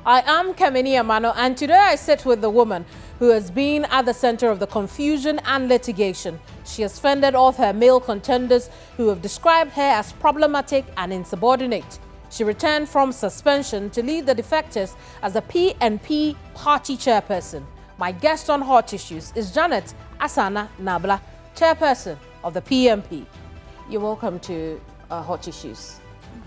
I am Kamini Amano, and today I sit with the woman who has been at the center of the confusion and litigation. She has fended off her male contenders who have described her as problematic and insubordinate. She returned from suspension to lead the defectors as the PNP party chairperson. My guest on Hot Issues is Janet Asana Nabla, chairperson of the PNP. You're welcome to Hot Issues.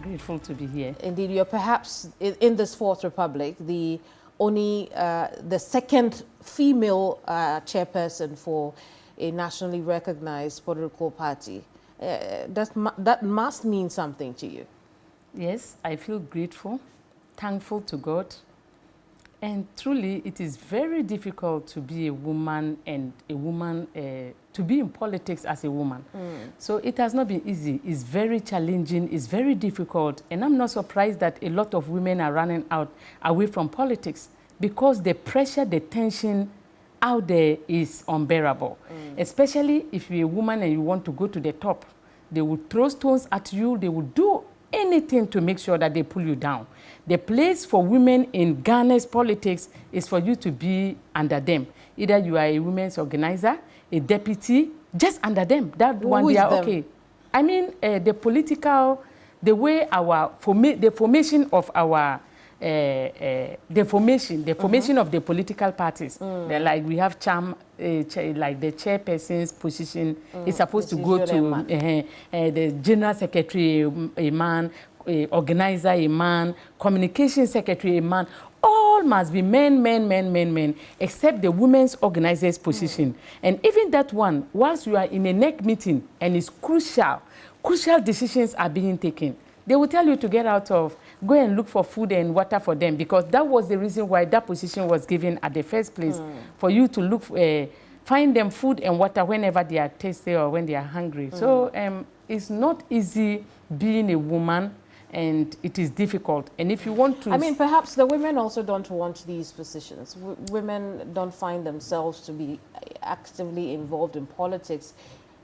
Grateful to be here. Indeed, you're perhaps in this Fourth Republic the only, the second female chairperson for a nationally recognized political party. That must mean something to you. Yes, I feel grateful, thankful to God. And truly, it is very difficult to be a woman and to be in politics as a woman. So it has not been easy. It's very challenging. It's very difficult. And I'm not surprised that a lot of women are running away from politics because the pressure, the tension out there is unbearable. Especially if you're a woman and you want to go to the top. They will throw stones at you. They will do anything to make sure that they pull you down. The place for women in Ghana's politics is for you to be under them. Either you are a women's organizer, a deputy, just under them. That one they are okay. I mean, the way the formation of our the formation of the political parties. Like we have like the chairperson's position is supposed to go to the general secretary, a man, organizer, a man, communication secretary, a man. All must be men, except the women's organizer's position. And even that one, whilst you are in a NEC meeting and it's crucial decisions are being taken, they will tell you to get out of, go and look for food and water for them, because that was the reason why that position was given at the first place, for you to look, find them food and water whenever they are thirsty or when they are hungry. So it's not easy being a woman, and it is difficult. And if you want to... I mean, perhaps the women also don't want these positions. Women don't find themselves to be actively involved in politics,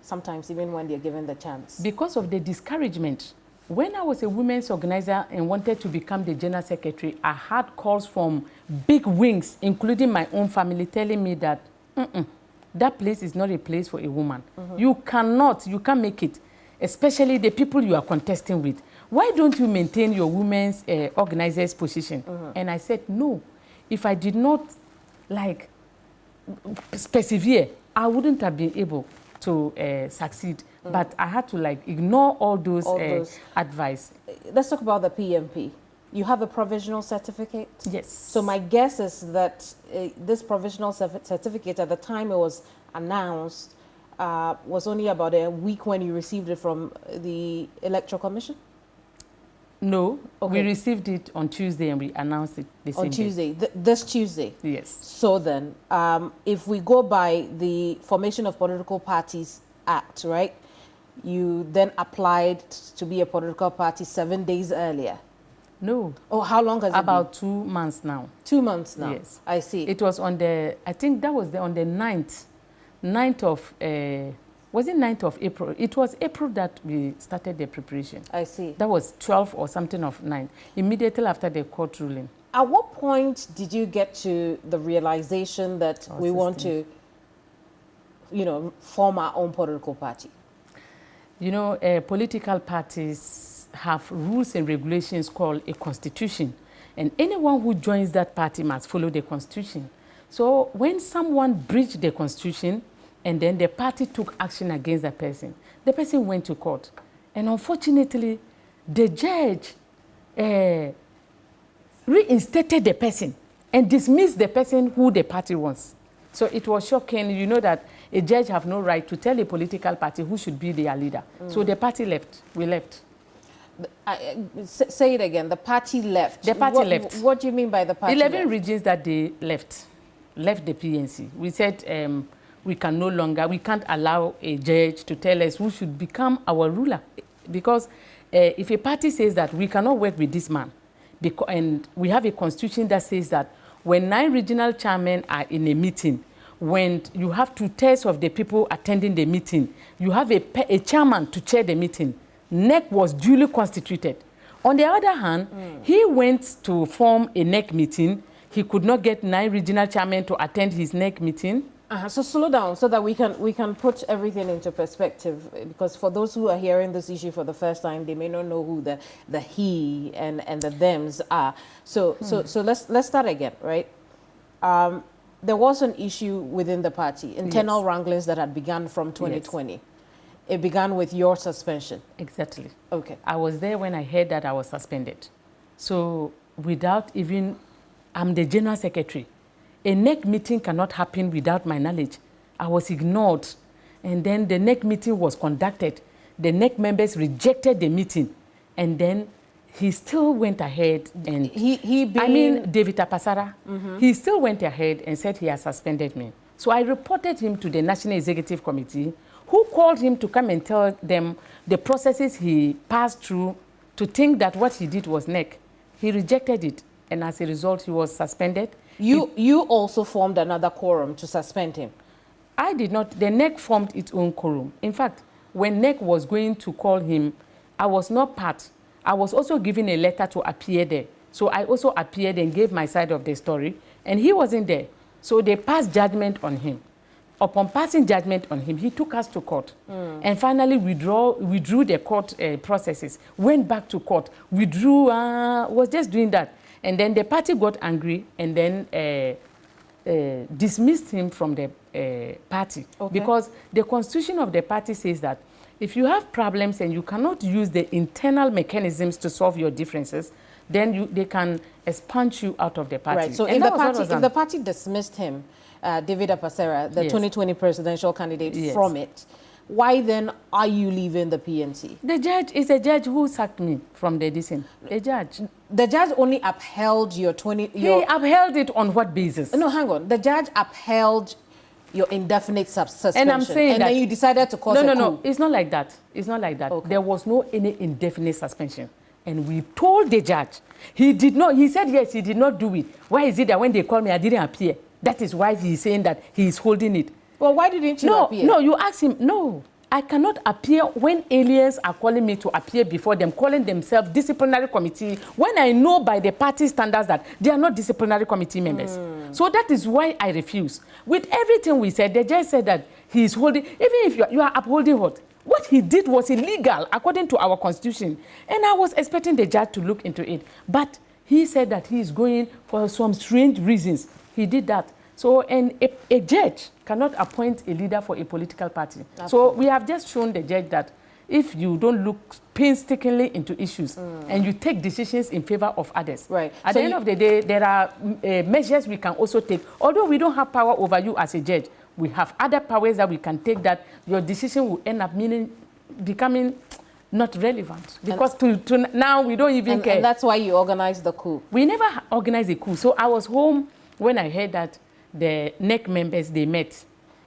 sometimes even when they're given the chance. Because of the discouragement. When I was a women's organizer and wanted to become the general secretary, I had calls from big wings, including my own family, telling me that that place is not a place for a woman. You can't make it, especially the people you are contesting with. Why don't you maintain your women's organizer's position? And I said, no, if I did not persevere, I wouldn't have been able to succeed. But I had to ignore all those advice. Let's talk about the PNP. You have a provisional certificate? Yes. So my guess is that this provisional certificate, at the time it was announced, was only about a week when you received it from the Electoral Commission? No, we received it on Tuesday and we announced it the same day. On Tuesday, this Tuesday? Yes. So then, if we go by the Formation of Political Parties Act, right? You then applied to be a political party 7 days earlier. No. Oh, how long has it been? About 2 months now. 2 months now? Yes. I see. It was on the, I think that was on the 9th of, was it 9th of April? It was April that we started the preparation. I see. That was 12 or something of 9, immediately after the court ruling. At what point did you get to the realization that we want to, form our own political party? You know, political parties have rules and regulations called a constitution. And anyone who joins that party must follow the constitution. So when someone breached the constitution and then the party took action against the person went to court. And unfortunately, the judge reinstated the person and dismissed the person who the party wants. So it was shocking. You know that a judge have no right to tell a political party who should be their leader. So the party left. We left. Say it again. The party left. The party left. What do you mean by the party 11 left? regions that they left the PNC. We said we can't allow a judge to tell us who should become our ruler. Because if a party says that we cannot work with this man, and we have a constitution that says that when 9 regional chairmen are in a meeting, when you have 2/3 of the people attending the meeting, you have a chairman to chair the meeting. NEC was duly constituted. On the other hand, he went to form a NEC meeting. He could not get 9 regional chairmen to attend his NEC meeting. So slow down so that we can put everything into perspective, because for those who are hearing this issue for the first time, they may not know who the he and the thems are. So let's start again, right? There was an issue within the party, internal wranglings that had begun from 2020. Yes. It began with your suspension. Exactly. Okay. I was there when I heard that I was suspended. So without even, I'm the general secretary. A NEC meeting cannot happen without my knowledge. I was ignored. And then the NEC meeting was conducted. The NEC members rejected the meeting. And then he still went ahead and... I mean, David Apasara, he still went ahead and said he has suspended me. So I reported him to the National Executive Committee, who called him to come and tell them the processes he passed through to think that what he did was NEC. He rejected it. And as a result, he was suspended. You also formed another quorum to suspend him. I did not. The NEC formed its own quorum. In fact, when NEC was going to call him, I was not part. I was also given a letter to appear there. So I also appeared and gave my side of the story. And he wasn't there. So they passed judgment on him. Upon passing judgment on him, he took us to court. And finally withdrew the court processes, went back to court, withdrew, was just doing that. And then the party got angry and then dismissed him from the party. Okay. Because the constitution of the party says that if you have problems and you cannot use the internal mechanisms to solve your differences, then they can expunge you out of the party. Right. So if the party dismissed him, David Apasara, the 2020 presidential candidate, from it, why then are you leaving the PNC? The judge is a judge who sacked me from the decision. A judge. The judge only upheld your He upheld it on what basis? No, hang on. The judge upheld your indefinite suspension. And I'm saying then you decided to cause a coup. No. It's not like that. It's not like that. Okay. There was no any indefinite suspension. And we told the judge. He did not. He said, yes, he did not do it. Why is it that when they called me, I didn't appear? That is why he's saying that he is holding it. Well, why didn't you appear? No, you asked him. No, I cannot appear when aliens are calling me to appear before them, calling themselves disciplinary committee, when I know by the party standards that they are not disciplinary committee members. So that is why I refuse. With everything we said, the judge said that he is holding, even if you are upholding what he did was illegal according to our constitution. And I was expecting the judge to look into it. But he said that he is going for some strange reasons. He did that. So, and a judge cannot appoint a leader for a political party. Absolutely. So we have just shown the judge that if you don't look painstakingly into issues and you take decisions in favor of others, right. At the end of the day, there are measures we can also take. Although we don't have power over you as a judge, we have other powers that we can take that your decision will end up becoming not relevant. Because to now we don't even care. And that's why you organized the coup. We never organized a coup. So I was home when I heard that the NEC members, they met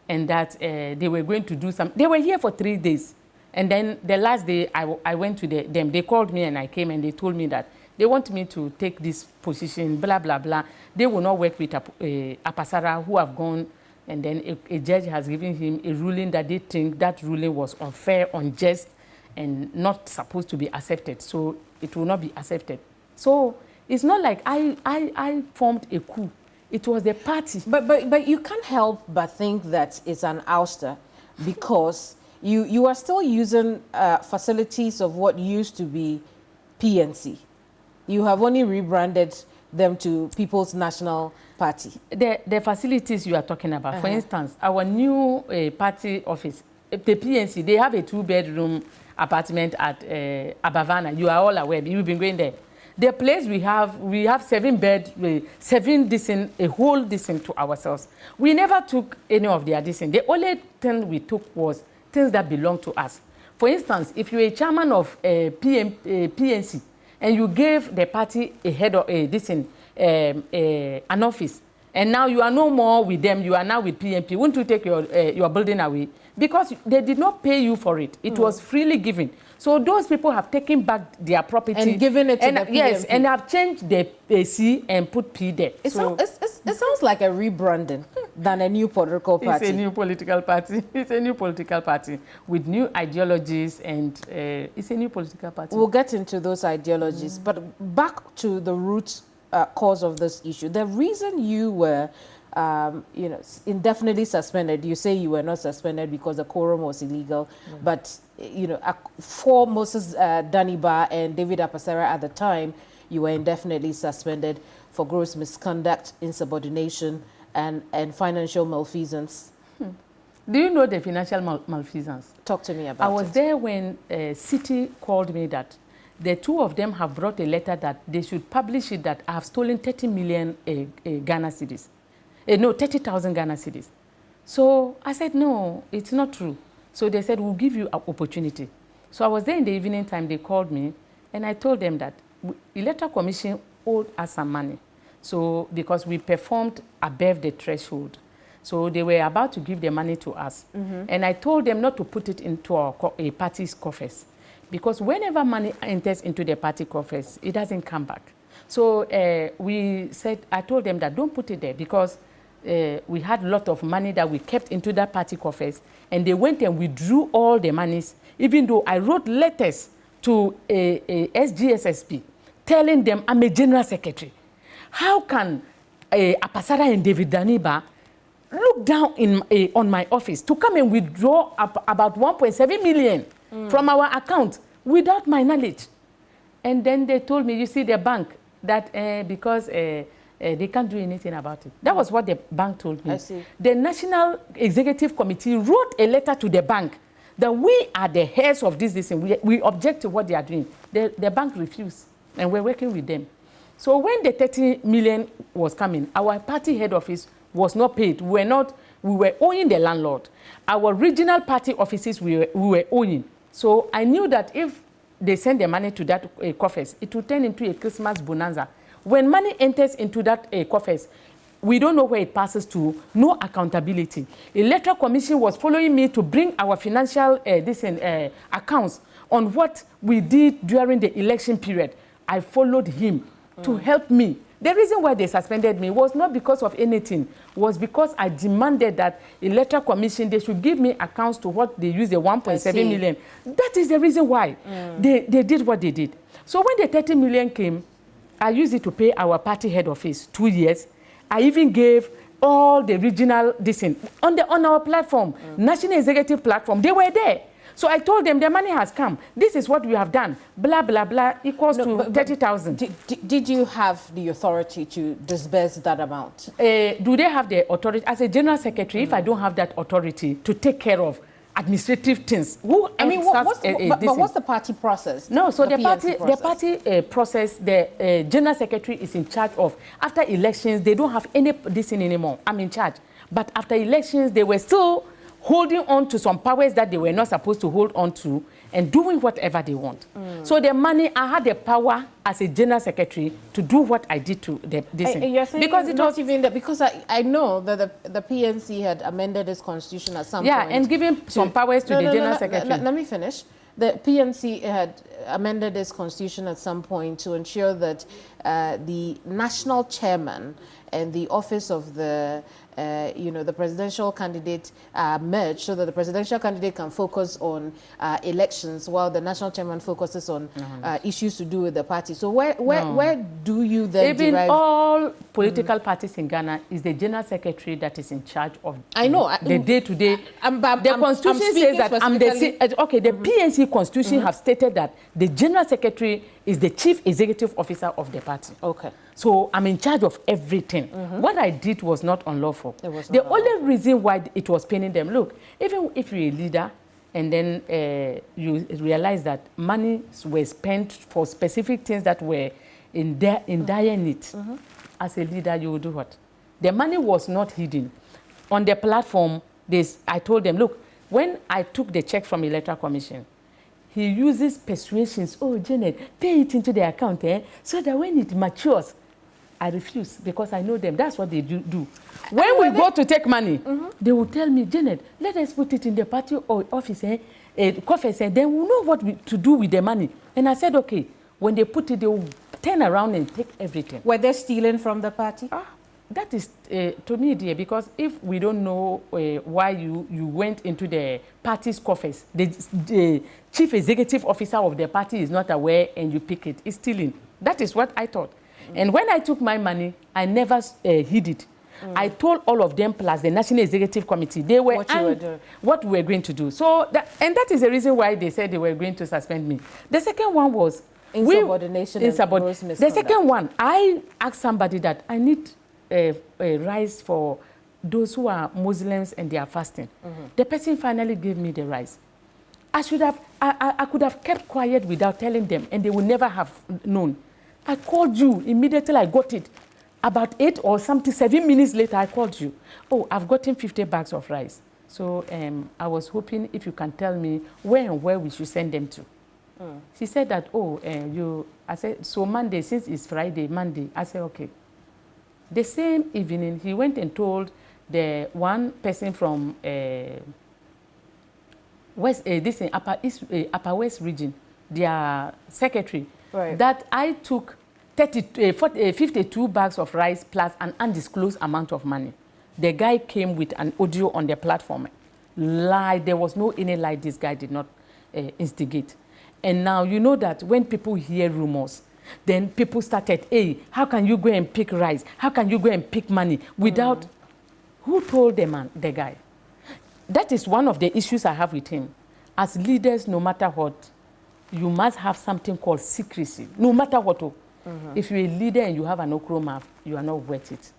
and that they were going to do some. They were here for 3 days. And then the last day I went to them. They called me and I came and they told me that they want me to take this position, blah, blah, blah. They will not work with Apasara, who have gone. And then a judge has given him a ruling that they think that ruling was unfair, unjust, and not supposed to be accepted. So it will not be accepted. So it's not like I formed a coup. It was the party. But you can't help but think that it's an ouster because you are still using facilities of what used to be PNC. You have only rebranded them to People's National Party. The facilities you are talking about, for instance, our new party office, the PNC, they have a 2-bedroom apartment at Abavana. You are all aware. You've been going there. The place we have 7 beds, 7 decent, a whole decent to ourselves. We never took any of their decent. The only thing we took was things that belong to us. For instance, if you're a chairman of PNC and you gave the party a head of an office, and now you are no more with them, you are now with PNP, wouldn't you take your building away? Because they did not pay you for it. It was freely given. So those people have taken back their property. And given it to the PNP. Yes, and have changed the C and put P there. It sounds like a rebranding. than a new political party. It's a new political party. It's a new political party with new ideologies, and it's a new political party. We'll get into those ideologies, but back to the root cause of this issue. The reason you were, you know, indefinitely suspended, you say you were not suspended because the quorum was illegal, but, you know, for Moses Daniba and David Apasara at the time, you were indefinitely suspended for gross misconduct, insubordination, and financial malfeasance. Do you know the financial malfeasance? Talk to me about it. I was there when City called me that the two of them have brought a letter that they should publish it that I have stolen 30 million Ghana cedis. No, 30,000 Ghana cedis. So I said, no, it's not true. So they said, we'll give you an opportunity. So I was there in the evening time, they called me, and I told them that the Electoral Commission owed us some money. So because we performed above the threshold. So they were about to give the money to us. And I told them not to put it into our party's coffers. Because whenever money enters into the party coffers, it doesn't come back. So I told them that don't put it there, because we had a lot of money that we kept into that party coffers, and they went and withdrew all the monies, even though I wrote letters to SGSSP telling them I'm a general secretary. How can Apasara and David Daniba look down on my office to come and withdraw about 1.7 million from our account without my knowledge? And then they told me, you see, the bank, that because they can't do anything about it. That was what the bank told me. I see. The National Executive Committee wrote a letter to the bank that we are the heads of this and we object to what they are doing. The bank refused, and we're working with them. So when the 30 million was coming, our party head office was not paid. We were owing the landlord. Our regional party offices we were owing. So I knew that if they send the money to that coffers, it will turn into a Christmas bonanza. When money enters into that coffers, we don't know where it passes to, no accountability. Electoral Commission was following me to bring our financial accounts on what we did during the election period. I followed him to help me. The reason why they suspended me was not because of anything, was because I demanded that Electoral Commission, they should give me accounts to what they use the 1.7 million. That is the reason why they did what they did. So when the 30 million came, I used it to pay our party head office 2 years. I even gave all the regional on our platform, National Executive Platform. They were there. So I told them the money has come. This is what we have done. Blah, blah, blah, equals to 30,000. Did you have the authority to disburse that amount? Do they have the authority? As a general secretary, if I don't have that authority to take care of administrative things, what's the party process? No, so the party process, the general secretary is in charge of. After elections, they don't have any this thing anymore. I'm in charge. But after elections, they were still holding on to some powers that they were not supposed to hold on to and doing whatever they want. So the money, I had the power as a general secretary to do what I did to this. You're saying because it was even that, because I know that the PNC had amended its constitution at some point. Yeah, and given some powers to the general secretary. Let me finish. The PNC had amended its constitution at some point to ensure that the national chairman and the office of the the presidential candidate merge, so that the presidential candidate can focus on elections while the national chairman focuses on issues to do with the party. So where do you then even derive? All political parties in Ghana is the general secretary that is in charge of the day-to-day. The constitution says that I'm the PNC constitution have stated that the general secretary is the chief executive officer of the party. Okay. So I'm in charge of everything. What I did was not unlawful. It was not the only reason why it was paining them, look, even if you're a leader and then you realize that money were spent for specific things that were in dire need, as a leader, you will do what? The money was not hidden. On the platform, I told them, look, when I took the check from Electoral Commission, he uses persuasions. Oh, Janet, pay it into the account, so that when it matures, I refuse, because I know them. That's what they do. When we go to take money, they will tell me, Janet, let us put it in the party office, coffers, and then we'll know what to do with the money. And I said, okay. When they put it, they will turn around and take everything. Were they stealing from the party? that is to me, dear, because if we don't know why you went into the party's coffers, the chief executive officer of the party is not aware and you pick it, it's stealing. That is what I thought. And when I took my money, I never hid it. I told all of them, plus the National Executive Committee, they were what we were going to do. So, that is the reason why they said they were going to suspend me. The second one was insubordination. The second one, I asked somebody that I need a rice for those who are Muslims and they are fasting. The person finally gave me the rice. I could have kept quiet without telling them, and they would never have known. I called you immediately. I got it. About 8 or something, 7 minutes later, I called you. Oh, I've gotten 50 bags of rice. So I was hoping if you can tell me where and where we should send them to. She said that, oh, I said, so Monday, since it's Friday, Monday. I said, okay. The same evening, he went and told the one person from Upper West region, their secretary, that I took 52 bags of rice plus an undisclosed amount of money. The guy came with an audio on the platform. Lie, there was no any lie this guy did not instigate. And now you know that when people hear rumors, then people started, hey, how can you go and pick rice? How can you go and pick money without... Who told the man, the guy? That is one of the issues I have with him. As leaders, no matter what, you must have something called secrecy, no matter what. If you're a leader and you have an okro mouth, you are not worth it.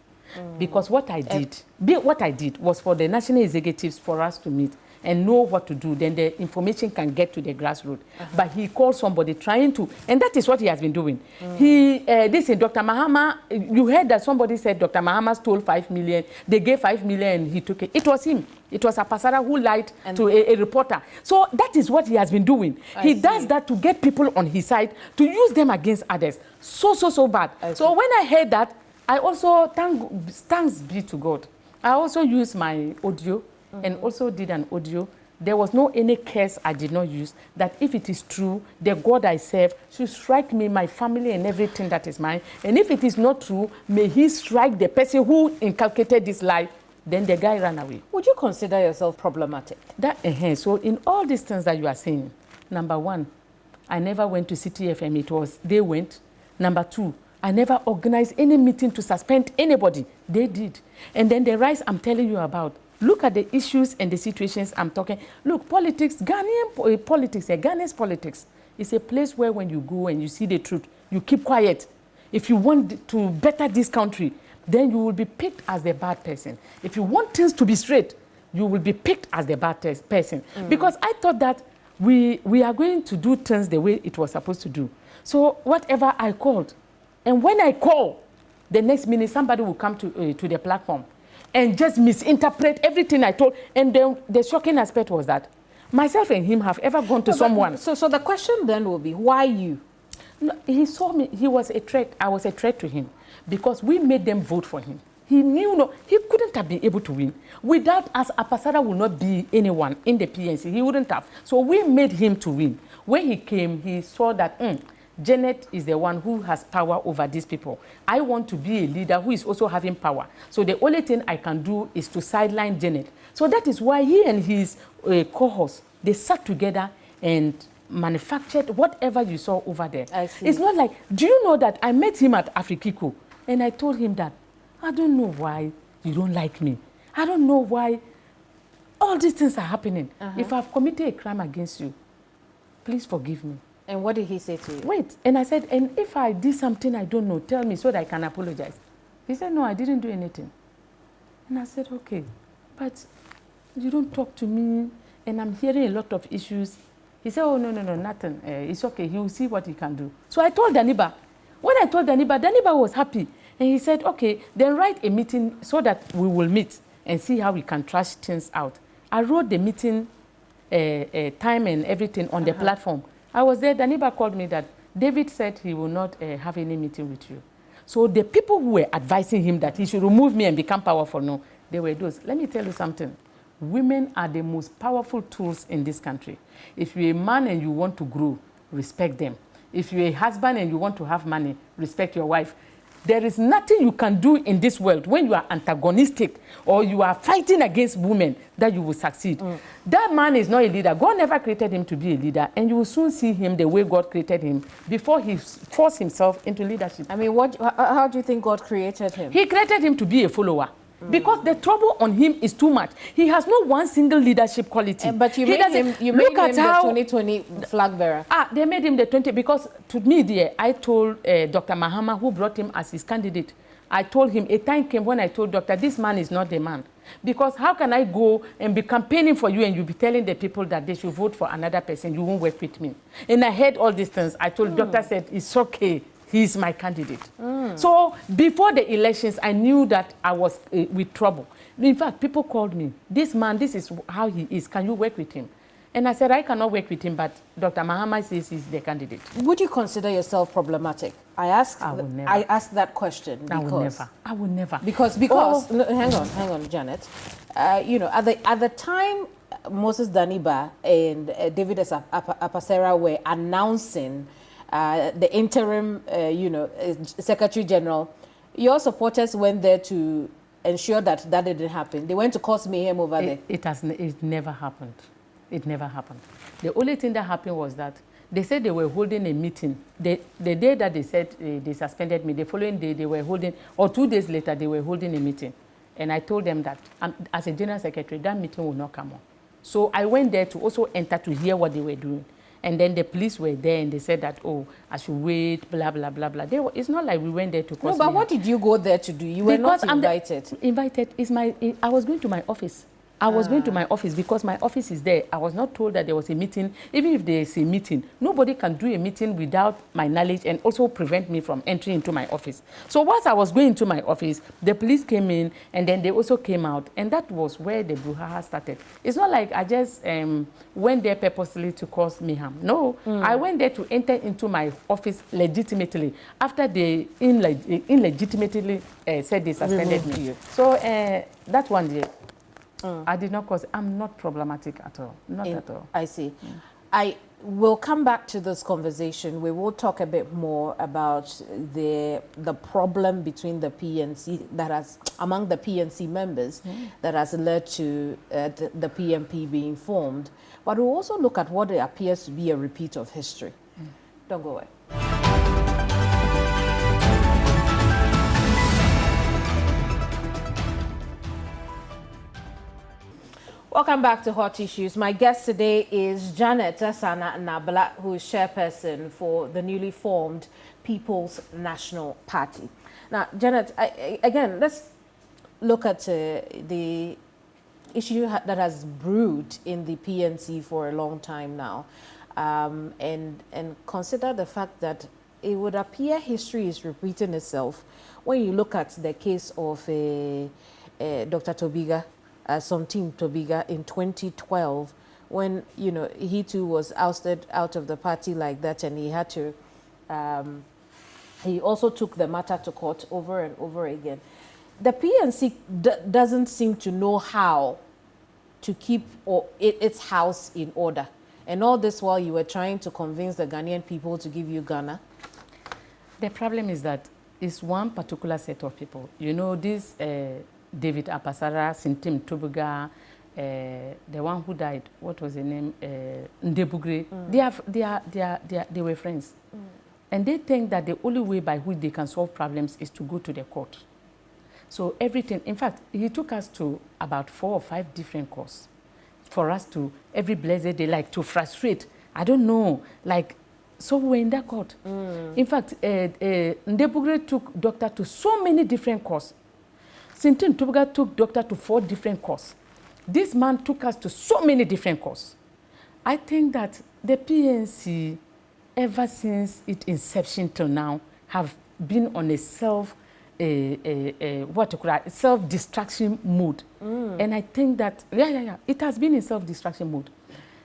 Because what I did was for the national executives for us to meet and know what to do, then the information can get to the grassroots. But he called somebody trying to, and that is what he has been doing. This is Dr. Mahama, you heard that somebody said Dr. Mahama stole 5 million, they gave 5 million and he took it. It was him. It was a pasara who lied to a reporter. So that is what he has been doing. He does that to get people on his side, to use them against others. So bad. So when I heard that, I also, thanks be to God, I also used my audio and also did an audio. There was no any curse I did not use, that if it is true, the God I serve should strike me, my family and everything that is mine. And if it is not true, may he strike the person who inculcated this lie. Then the guy ran away. Would you consider yourself problematic? So in all these things that you are saying, number one, I never went to CTFM. It was, they went. Number two, I never organized any meeting to suspend anybody. They did. And then the rights I'm telling you about, look at the issues and the situations I'm talking. Look, politics, Ghanaian politics, Ghanaian politics is a place where when you go and you see the truth, you keep quiet. If you want to better this country, then you will be picked as the bad person. If you want things to be straight, you will be picked as the bad person. Because I thought that we are going to do things the way it was supposed to do. So whatever I called, and when I call, the next minute somebody will come to the platform and just misinterpret everything I told. And then the shocking aspect was that myself and him have ever gone to someone. So the question then will be, why you? No, he saw me. He was a threat. I was a threat to him because we made them vote for him. He knew he couldn't have been able to win. Without us, Apasada would not be anyone in the PNC. He wouldn't have. So we made him to win. When he came, he saw that Janet is the one who has power over these people. I want to be a leader who is also having power. So the only thing I can do is to sideline Janet. So that is why he and his cohorts, they sat together and manufactured whatever you saw over there. I see. It's not like, do you know that I met him at Afrikiko and I told him that, I don't know why you don't like me. I don't know why all these things are happening. If I've committed a crime against you, please forgive me. And what did he say to you? Wait, and I said, and if I did something I don't know, tell me so that I can apologize. He said, no, I didn't do anything. And I said, okay, but you don't talk to me and I'm hearing a lot of issues. He said, oh, no, nothing. It's okay. He will see what he can do. So I told Daniba. When I told Daniba was happy. And he said, okay, then write a meeting so that we will meet and see how we can trash things out. I wrote the meeting time and everything on the platform. I was there. Daniba called me that David said he will not have any meeting with you. So the people who were advising him that he should remove me and become powerful, no, they were those. Let me tell you something. Women are the most powerful tools in this country. If you're a man and you want to grow, respect them. If you're a husband and you want to have money, respect your wife. There is nothing you can do in this world when you are antagonistic or you are fighting against women that you will succeed. That man is not a leader. God never created him to be a leader, and you will soon see him the way God created him before he forced himself into leadership. I mean, how do you think God created him? He created him to be a follower. Because the trouble on him is too much. He has no one single leadership quality. But you made him the 2020 flag bearer. They made him the 20 because to me, dear, I told Dr. Mahama, who brought him as his candidate, I told him, a time came when I told Doctor, this man is not the man. Because how can I go and be campaigning for you and you be telling the people that they should vote for another person, you won't work with me. And I heard all these things. I told Doctor said, it's okay. He's my candidate. So before the elections, I knew that I was with trouble. In fact, people called me, this man, this is how he is. Can you work with him? And I said, I cannot work with him, but Dr. Mahama says he's the candidate. Would you consider yourself problematic? I asked that question because... I would never. Because no, hang on, Janet. You know, at the time Moses Daniba and David Apasera were announcing the interim, Secretary General, your supporters went there to ensure that didn't happen. They went to cause mayhem over there. It never happened. It never happened. The only thing that happened was that they said they were holding a meeting. The day that they said they suspended me, the following day they were holding, or 2 days later, they were holding a meeting. And I told them that as a general secretary, that meeting will not come on. So I went there to also enter to hear what they were doing. And then the police were there and they said that, oh, I should wait, blah, blah, blah, blah. It's not like we went there to cause No, but what did you go there to do? You were not invited. I was going to my office. I was going to my office because my office is there. I was not told that there was a meeting. Even if there is a meeting, nobody can do a meeting without my knowledge and also prevent me from entering into my office. So once I was going to my office, the police came in and then they also came out. And that was where the brouhaha started. It's not like I just went there purposely to cause mayhem. No, I went there to enter into my office legitimately after they illegitimately said they suspended me. So that one day, I did not cause. I'm not problematic at all. Not at all. I see. I will come back to this conversation. We will talk a bit more about the problem between the PNC among the PNC members that has led to the PNP being formed. But we'll also look at what appears to be a repeat of history. Don't go away. Welcome back to Hot Issues. My guest today is Janet Asana Nabla, who is chairperson for the newly formed People's National Party. Now, Janet, again, let's look at the issue that has brewed in the PNC for a long time now, and consider the fact that it would appear history is repeating itself when you look at the case of Dr. Tobiga. Something Tobiga in 2012, when he too was ousted out of the party like that, and he had to. He also took the matter to court over and over again. The PNC doesn't seem to know how to keep its house in order, and all this while you were trying to convince the Ghanaian people to give you Ghana. The problem is that it's one particular set of people. You know, this. David Apasara, Sintim Tobiga, the one who died, what was the name? Ndebugre. They were friends. And they think that the only way by which they can solve problems is to go to the court. So everything, in fact, he took us to about 4 or 5 different courts for us to, every blessed day, like to frustrate. I don't know, like, so we were in that court. In fact, Ndebugre took doctor to so many different courts. Sintin Tobiga took doctor to 4 different courses. This man took us to so many different courses. I think that the PNC, ever since its inception till now, have been on a self-destruction mode. And I think that, it has been in self-destruction mode.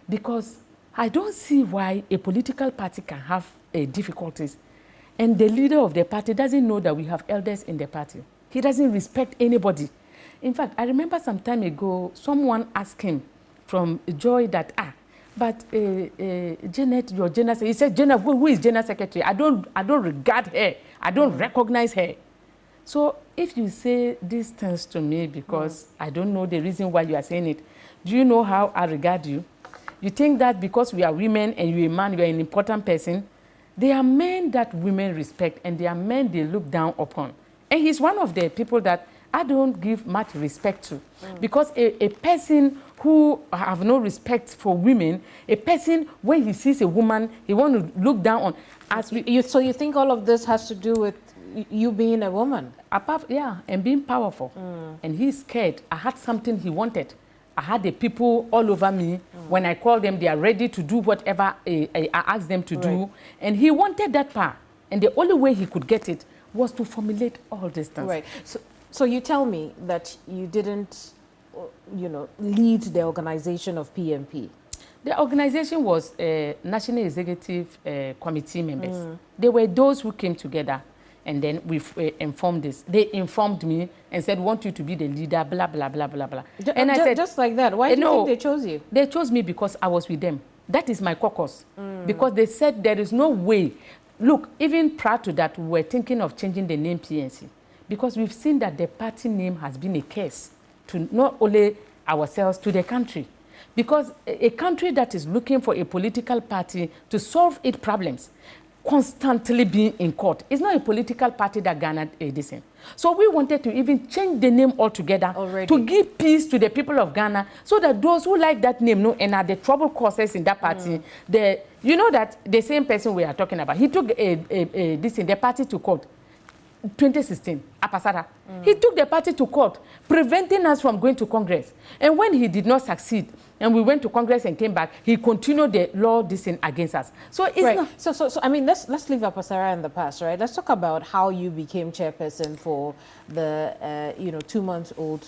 Because I don't see why a political party can have difficulties. And the leader of the party doesn't know that we have elders in the party. He doesn't respect anybody. In fact, I remember some time ago, someone asked him from Joy that, but Janet, your general secretary. He said, Janet, who is general secretary? I don't regard her. I don't recognize her. So if you say these things to me because I don't know the reason why you are saying it, do you know how I regard you? You think that because we are women and you're a man, you're an important person? There are men that women respect and there are men they look down upon. And he's one of the people that I don't give much respect to. Because a person who have no respect for women, a person when he sees a woman, he want to look down on. So you think all of this has to do with you being a woman? Yeah, and being powerful. And he's scared. I had something he wanted. I had the people all over me. When I call them, they are ready to do whatever I asked them to do. And he wanted that power. And the only way he could get it was to formulate all these things. Right. So you tell me that you didn't, lead the organization of PNP. The organization was National Executive Committee members. They were those who came together. And then we informed this. They informed me and said, want you to be the leader, blah, blah, blah, blah, blah. And I said, just like that. Why do you think they chose you? They chose me because I was with them. That is my caucus. Because they said there is no way. Look, even prior to that, we were thinking of changing the name PNC. Because we've seen that the party name has been a curse to not only ourselves, to the country. Because a country that is looking for a political party to solve its problems, constantly being in court. It's not a political party that garnered a dissent. So we wanted to even change the name altogether to give peace to the people of Ghana so that those who like that name and are the trouble causers in that party, you know that the same person we are talking about, he took the party to court. 2016, Apasada. He took the party to court, preventing us from going to Congress. And when he did not succeed, and we went to Congress and came back, he continued the law dissent against us. So it's not... So I mean, let's leave Apasara in the past, right? Let's talk about how you became chairperson for the 2 months old.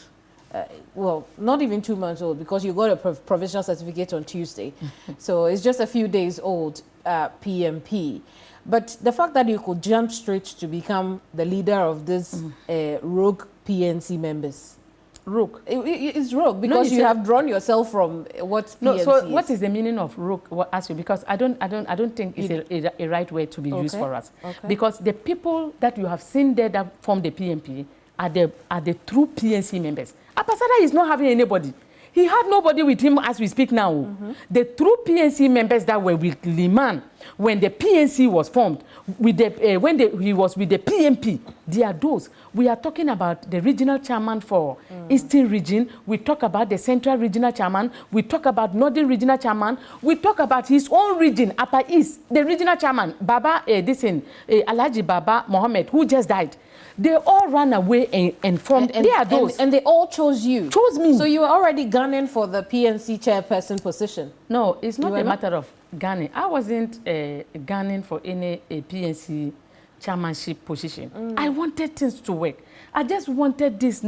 Well, not even 2 months old, because you got a provisional certificate on Tuesday. So it's just a few days old, PNP. But the fact that you could jump straight to become the leader of this rogue PNC members. Rogue? It's rogue because you have drawn yourself from what PNC so is. What is the meaning of rogue? Ask you, because I don't think it's a right way to be used for us. Because the people that you have seen there that form the PNP are the true PNC members. Apasada is not having anybody. He had nobody with him as we speak now. The true PNC members that were with Liman when the PNC was formed, with he was with the PNP, they are those. We are talking about the regional chairman for Eastern Region. We talk about the Central Regional Chairman. We talk about Northern Regional Chairman. We talk about his own region, Upper East, the regional chairman, Baba, Alhaji Baba Mohammed, who just died. They all ran away and formed. They are those. And they all chose you. Chose me. So you were already gunning for the PNC chairperson position. No, it's not a matter of gunning. I wasn't gunning for any PNC chairmanship position. I wanted things to work. I just wanted this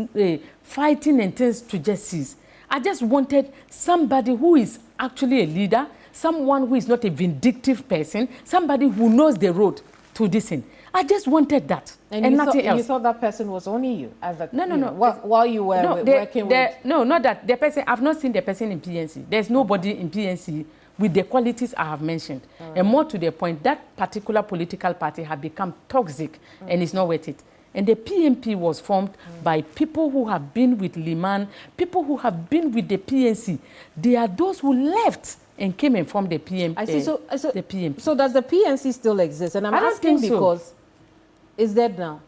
fighting and things to just cease. I just wanted somebody who is actually a leader, someone who is not a vindictive person, somebody who knows the road to this thing. I just wanted that and nothing else. You thought that person was only you? As a, no. While you were working with... No, not that. The person, I've not seen the person in PNC. There's nobody in PNC with the qualities I have mentioned. And more to the point, that particular political party had become toxic and it's not worth it. And the PNP was formed by people who have been with Liman, people who have been with the PNC. They are those who left and came and formed the PNP. I see. So the PNP. So does the PNC still exist? And I'm asking because it's dead now.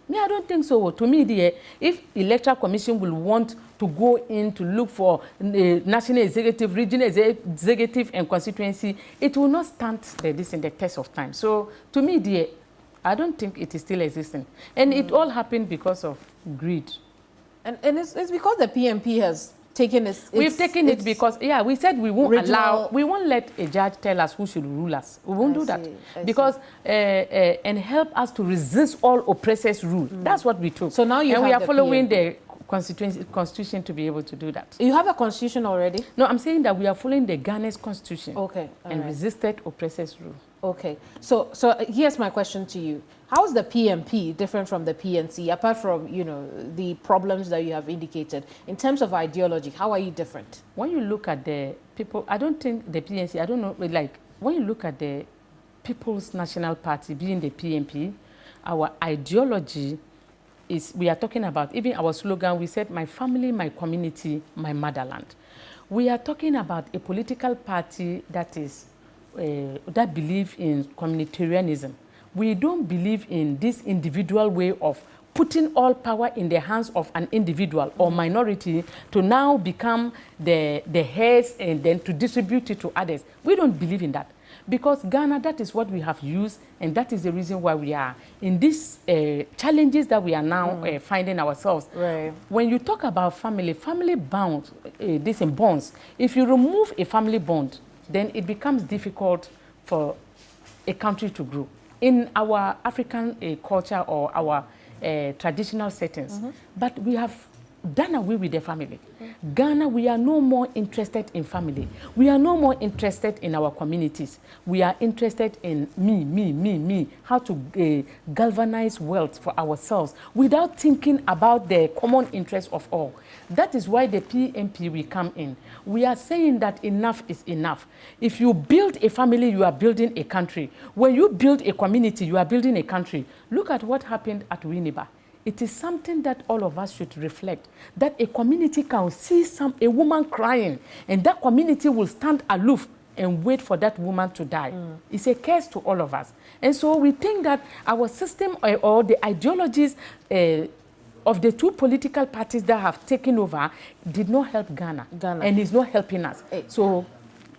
Me, I don't think so. To me, if Electoral Commission will want to go in to look for the national executive, regional executive, and constituency, it will not stand in the test of time. So to me, I don't think it is still existing. And it all happened because of greed. And it's because the PNP has taken We've taken it because, we said we won't we won't let a judge tell us who should rule us. We won't do that. Because, and help us to resist all oppressors' rule. That's what we took. So now we are following the constitution to be able to do that. You have a constitution already? No, I'm saying that we are following the Ghana's constitution. Okay. And resisted oppressors' rule. Okay. So here's my question to you. How is the PNP different from the PNC, apart from, the problems that you have indicated? In terms of ideology, how are you different? When you look at the people, I don't think the PNC, I don't know, like, when you look at the People's National Party, being the PNP, our ideology we are talking about, even our slogan, we said, my family, my community, my motherland. We are talking about a political party that is, that believe in communitarianism. We don't believe in this individual way of putting all power in the hands of an individual or minority to now become the heads and then to distribute it to others. We don't believe in that. Because Ghana, that is what we have used, and that is the reason why we are in these challenges that we are now finding ourselves. Right. When you talk about family bond, this in bonds, if you remove a family bond, then it becomes difficult for a country to grow. In our African culture or our traditional settings, but we have done away with the family. Ghana, we are no more interested in family. We are no more interested in our communities. We are interested in me, how to galvanize wealth for ourselves without thinking about the common interest of all. That is why the PNP will come in. We are saying that enough is enough. If you build a family, you are building a country. When you build a community, you are building a country. Look at what happened at Winneba. It is something that all of us should reflect, that a community can see a woman crying, and that community will stand aloof and wait for that woman to die. It's a curse to all of us. And so we think that our system or the ideologies of the two political parties that have taken over did not help Ghana. And is not helping us. So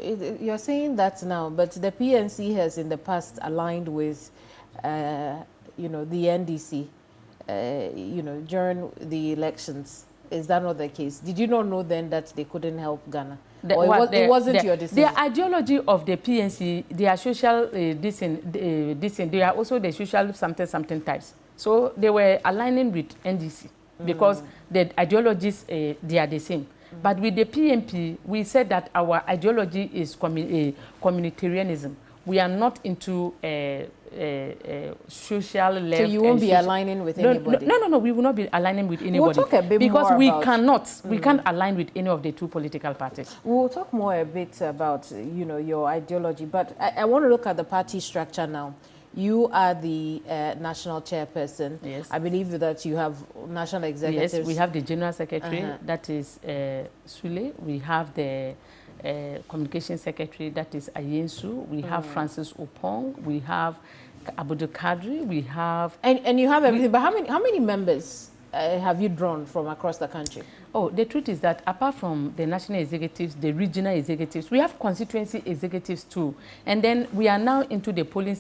you're saying that now, but the PNC has in the past aligned with, you know, the NDC. You know, during the elections. Is that not the case? Did you not know then that they couldn't help Ghana? It wasn't your decision? The ideology of the PNC, they are social, they are also the social something types. So they were aligning with NDC because the ideologies, they are the same. But with the PNP, we said that our ideology is communitarianism. We are not into social left. So you won't be aligning with anybody? No, we will not be aligning with anybody. We'll talk a bit because more we about, cannot, we can't align with any of the two political parties. We'll talk more a bit about, you know, your ideology, but I want to look at the party structure now. You are the national chairperson. Yes. I believe that you have national executives. Yes, we have the general secretary, that is Sule. We have the communication secretary, that is Ayensu. We have Francis Opong. We have Abdul Kadri. We have... And you have everything, but how many members have you drawn from across the country? Oh, the truth is that apart from the national executives, the regional executives, we have constituency executives too. And then we are now into the polling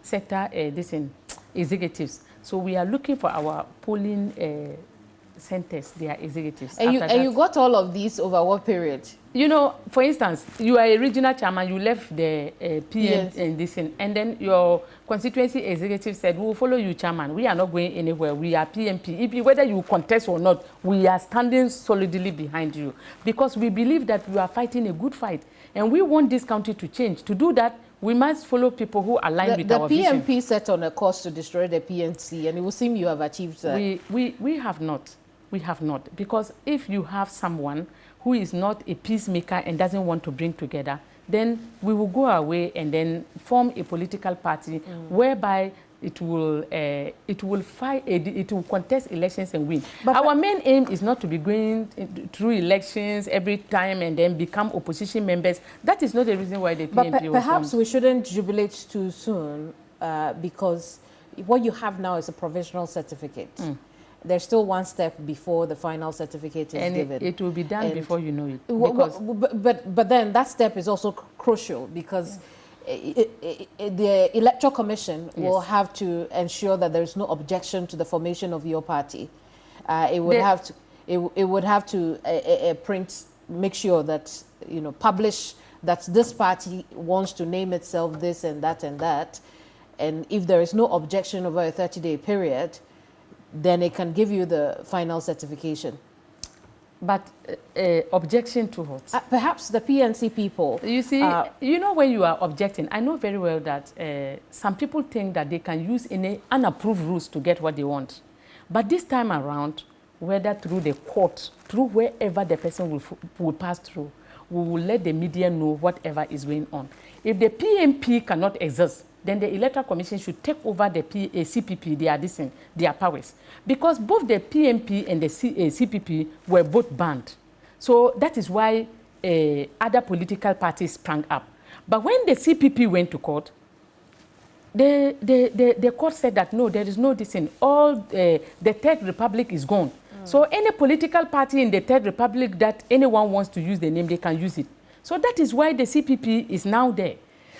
sector executives. So we are looking for our polling centers, their executives. And you got all of these over what period? You know, for instance, you are a regional chairman, you left the PM and this, and then your constituency executive said, we will follow you, chairman. We are not going anywhere. We are PNP. Whether you contest or not, we are standing solidly behind you because we believe that you are fighting a good fight. And we want this country to change. To do that, we must follow people who align with our vision. The PNP set on a course to destroy the PNC, and it will seem you have achieved that. We have not. We have not. Because if you have someone who is not a peacemaker and doesn't want to bring together, then we will go away and then form a political party whereby it will fight, it will contest elections and win. But our main aim is not to be going through elections every time and then become opposition members. That is not the reason why the PNP was formed. Perhaps we shouldn't jubilate too soon because what you have now is a provisional certificate. There's still one step before the final certificate is given. And it will be done before you know it. But then that step is also crucial because the Electoral Commission will have to ensure that there is no objection to the formation of your party. It would have to make sure that, you know, publish that this party wants to name itself this and that and that. And if there is no objection over a 30-day period, then it can give you the final certification. But objection to what? Perhaps the PNC people. You see, you know, when you are objecting, I know very well that some people think that they can use any unapproved rules to get what they want. But this time around, whether through the court, through wherever the person will pass through, we will let the media know whatever is going on. If the PNP cannot exist, then the Electoral Commission should take over the CPP, their powers. Because both the PNP and the CPP were both banned. So that is why other political parties sprang up. But when the CPP went to court, the court said that no, there is no dissent. All the Third Republic is gone. So any political party in the Third Republic that anyone wants to use the name, they can use it. So that is why the CPP is now there.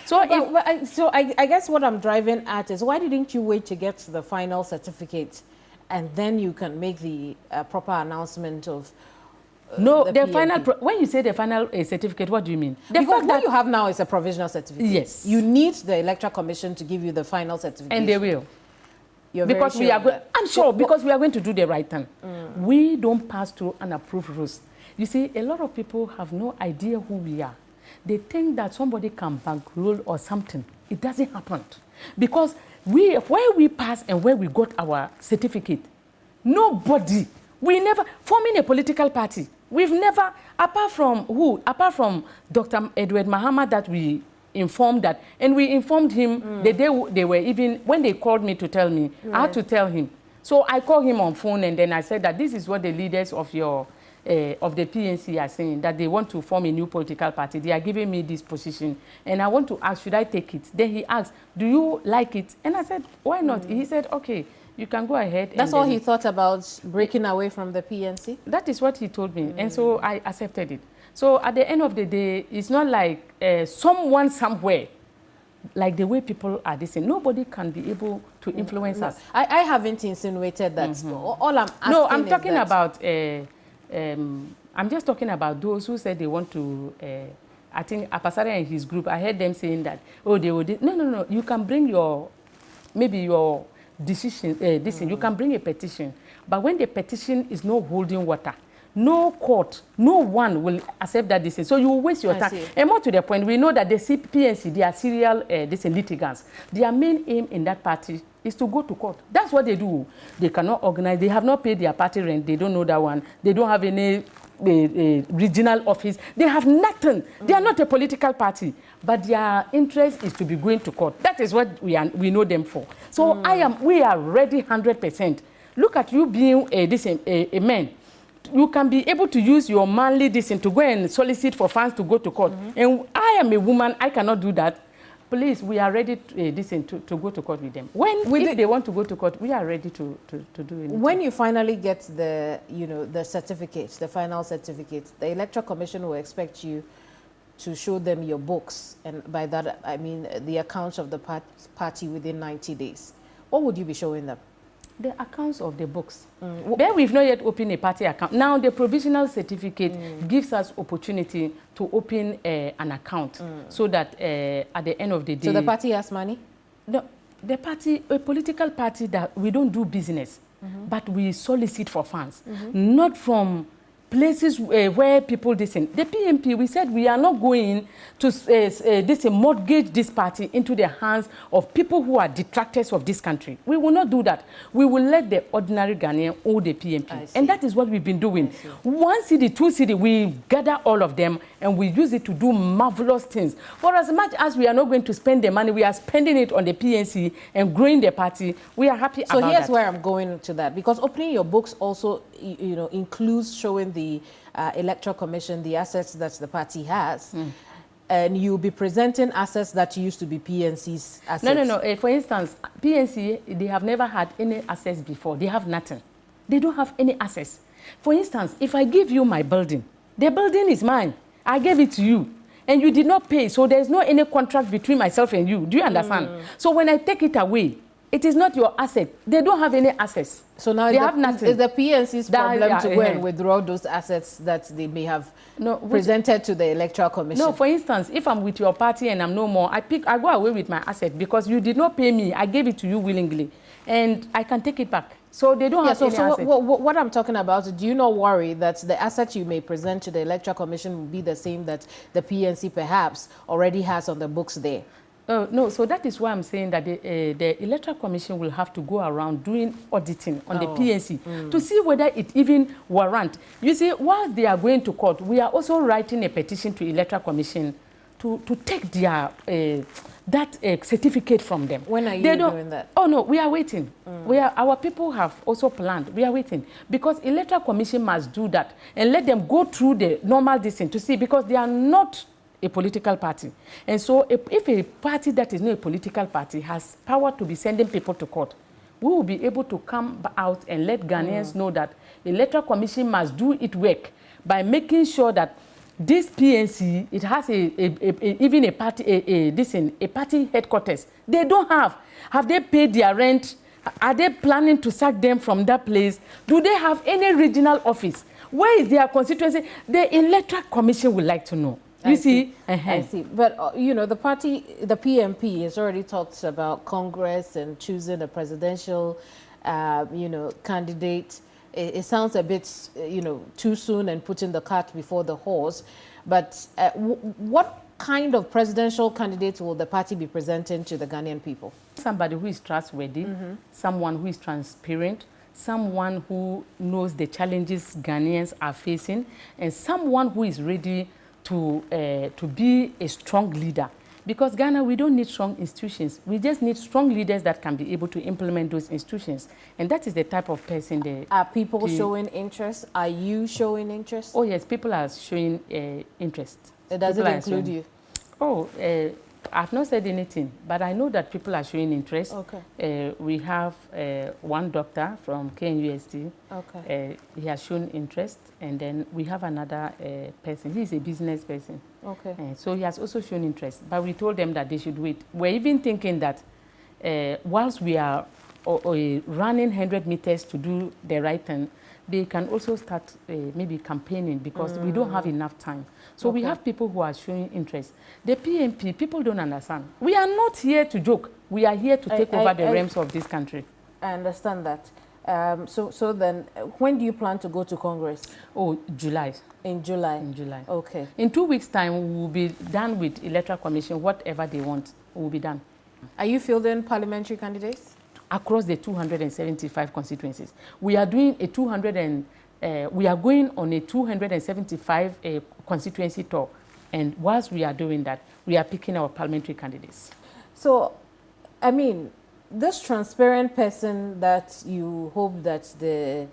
So, I guess what I'm driving at is, why didn't you wait to get the final certificate and then you can make the proper announcement of no, the final, when you say the final certificate, what do you mean? Because what you have now is a provisional certificate. Yes. You need the Electoral Commission to give you the final certificate. And they will. You're because very we sure are I'm sure, because we are going to do the right thing. We don't pass through unapproved rules. You see, a lot of people have no idea who we are. They think that somebody can bankroll or something. It doesn't happen. Because where we pass and where we got our certificate, nobody, we never, forming a political party, we've never, apart from who? Apart from Dr. Edward Mahama that we informed that, and we informed him the day they were even, when they called me to tell me, I had to tell him. So I called him on phone and then I said that this is what the leaders of your of the PNC are saying, that they want to form a new political party. They are giving me this position. And I want to ask, should I take it? Then he asked, do you like it? And I said, why not? He said, okay, you can go ahead. That's all he thought about, breaking away from the PNC? That is what he told me. And so I accepted it. So at the end of the day, it's not like someone somewhere, like the way people are listening. Nobody can be able to influence us. I haven't insinuated that. All I'm asking no, I'm talking is that about, I'm just talking about those who said they want to, I think Apasare and his group, I heard them saying that, oh, they would, no, you can bring your, maybe your decision, you can bring a petition. But when the petition is not holding water, no court, no one will accept that decision. So you will waste your time. And more to the point, we know that the PNC, they are serial litigants. Their main aim in that party is to go to court. That's what they do. They cannot organize. They have not paid their party rent. They don't know that one. They don't have any regional office. They have nothing. They are not a political party. But their interest is to be going to court. That is what we know them for. So we are ready 100%. Look at you being a man. You can be able to use your manly decision to go and solicit for funds to go to court. And I am a woman, I cannot do that. Please, we are ready to go to court with them. If they want to go to court, we are ready to do it. When you finally get the, the certificates, the final certificates, the Electoral Commission will expect you to show them your books. And by that, I mean the accounts of the party within 90 days. What would you be showing them? The accounts of the books. But we've not yet opened a party account. Now the provisional certificate gives us opportunity to open an account so that at the end of the day... So the party has money? No, the party, a political party, that we don't do business, but we solicit for funds, not from places where people listen. The PNP, we said we are not going to mortgage this party into the hands of people who are detractors of this country. We will not do that. We will let the ordinary Ghanaian own the PNP. And that is what we've been doing. 1 city, 2 city, we gather all of them and we use it to do marvelous things. For as much as we are not going to spend the money, we are spending it on the PNC and growing the party. We are happy about that. So here's where I'm going to that. Because opening your books also, includes showing the Electoral Commission the assets that the party has. And you'll be presenting assets that used to be PNC's assets. No. For instance, PNC, they have never had any assets before. They have nothing. They don't have any assets. For instance, if I give you my building, the building is mine. I gave it to you. And you did not pay. So there's no any contract between myself and you. Do you understand? So when I take it away, it is not your asset. They don't have any assets. So now they have nothing. Is the PNC's problem to go and withdraw those assets that they may have presented to the Electoral Commission? No, for instance, if I'm with your party and I'm no more, I go away with my asset because you did not pay me. I gave it to you willingly. And I can take it back. So they don't have any assets. What I'm talking about, do you not worry that the assets you may present to the Electoral Commission will be the same that the PNC perhaps already has on the books there? No, so that is why I'm saying that the Electoral Commission will have to go around doing auditing on the PNC to see whether it even warrants. You see, while they are going to court, we are also writing a petition to Electoral Commission to take their certificate from them. When are you doing that? Oh no, we are waiting. Our people have also planned. We are waiting because Electoral Commission must do that and let them go through the normal distance to see, because they are not a political party. And so if a party that is not a political party has power to be sending people to court, we will be able to come out and let Ghanaians know that the Electoral Commission must do its work by making sure that this PNC, it has even a party headquarters. They don't have. Have they paid their rent? Are they planning to sack them from that place? Do they have any regional office? Where is their constituency? The Electoral Commission would like to know. You see? I see. But, you know, the party, the PNP, has already talked about Congress and choosing a presidential, you know, candidate. It sounds a bit, you know, too soon and putting the cart before the horse. But what kind of presidential candidates will the party be presenting to the Ghanaian people? Somebody who is trustworthy, someone who is transparent, someone who knows the challenges Ghanaians are facing, and someone who is ready to be a strong leader. Because Ghana, we don't need strong institutions. We just need strong leaders that can be able to implement those institutions. And that is the type of person they... Are people showing interest? Are you showing interest? Oh, yes, people are showing interest. Does it include you? Oh, I've not said anything, but I know that people are showing interest. Okay. We have one doctor from KNUST. Okay. He has shown interest. And then we have another person. He's a business person. Okay. So he has also shown interest. But we told them that they should wait. We're even thinking that whilst we are running 100 meters to do the right thing, they can also start maybe campaigning, because we don't have enough time. So we have people who are showing interest. The PNP, people don't understand. We are not here to joke. We are here to take over the realms of this country. I understand that. So then, when do you plan to go to Congress? Oh, July. In July? In July. Okay. In 2 weeks' time, we will be done with Electoral Commission. Whatever they want will be done. Are you fielding parliamentary candidates? Across the 275 constituencies. We are doing we are going on a 275 constituency tour. And whilst we are doing that, we are picking our parliamentary candidates. So, I mean, this transparent person that you hope that the,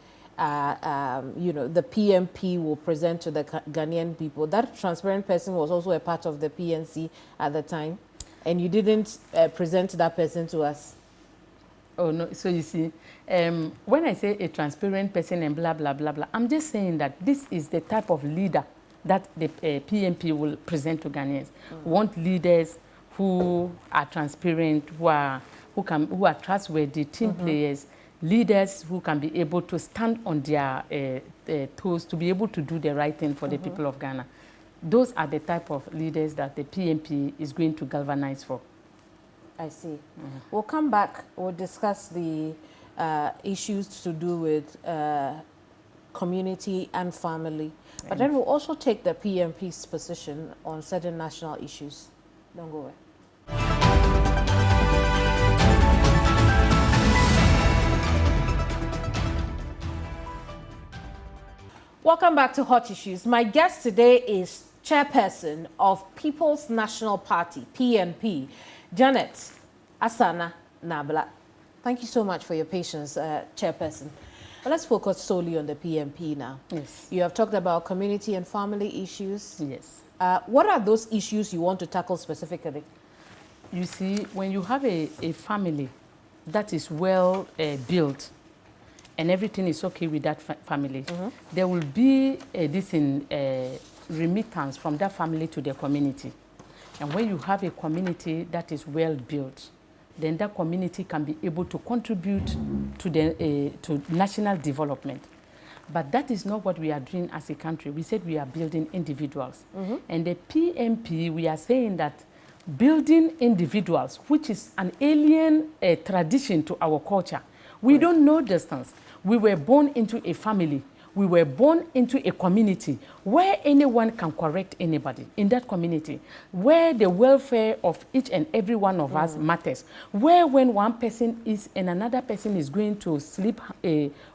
you know, the PNP will present to the Ghanaian people, that transparent person was also a part of the PNC at the time, and you didn't present that person to us. Oh, no. So you see, when I say a transparent person and blah, blah, blah, blah, I'm just saying that this is the type of leader that the PNP will present to Ghanaians. We want leaders who are transparent, who are trustworthy, team players, leaders who can be able to stand on their toes to be able to do the right thing for the people of Ghana. Those are the type of leaders that the PNP is going to galvanize for. I see. We'll come back. We'll discuss the issues to do with community and family. But then we'll also take the PNP's position on certain national issues. Don't go away. Welcome back to Hot Issues. My guest today is Chairperson of People's National Party, PNP, Janet Asana Nabla. Thank you so much for your patience, Chairperson. But let's focus solely on the PNP now. Yes. You have talked about community and family issues. Yes. What are those issues you want to tackle specifically? You see, when you have a family that is well built and everything is okay with that family, there will be a remittance from that family to the community. And when you have a community that is well built, then that community can be able to contribute to the to national development. But that is not what we are doing as a country. We said we are building individuals. And the PNP, we are saying that building individuals, which is an alien tradition to our culture. We don't know distance. We were born into a family. We were born into a community where anyone can correct anybody in that community, where the welfare of each and every one of us matters, where when one person is and another person is going to sleep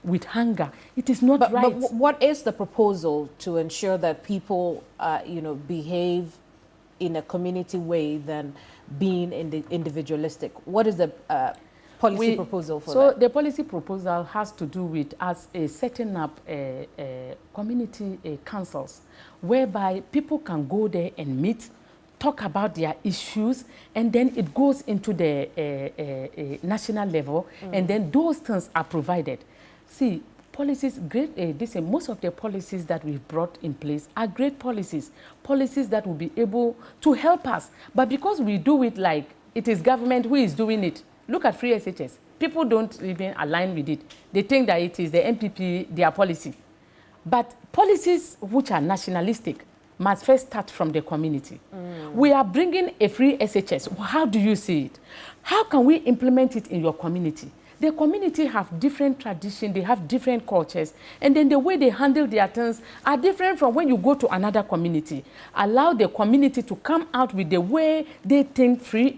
with hunger, it is not right. But what is the proposal to ensure that people, you know, behave in a community way than being individualistic. What is the policy proposal for that? So the policy proposal has to do with us setting up community councils whereby people can go there and meet, talk about their issues, and then it goes into the national level, and then those things are provided. See, policies, most of the policies that we've brought in place are great policies that will be able to help us. But because we do it like it is government who is doing it, look at free SHS. People don't even align with it. They think that it is the MPP, their policy. But policies which are nationalistic must first start from the community. We are bringing a free SHS. How do you see it? How can we implement it in your community? The community have different traditions, they have different cultures, and then the way they handle their things are different from when you go to another community. Allow the community to come out with the way they think free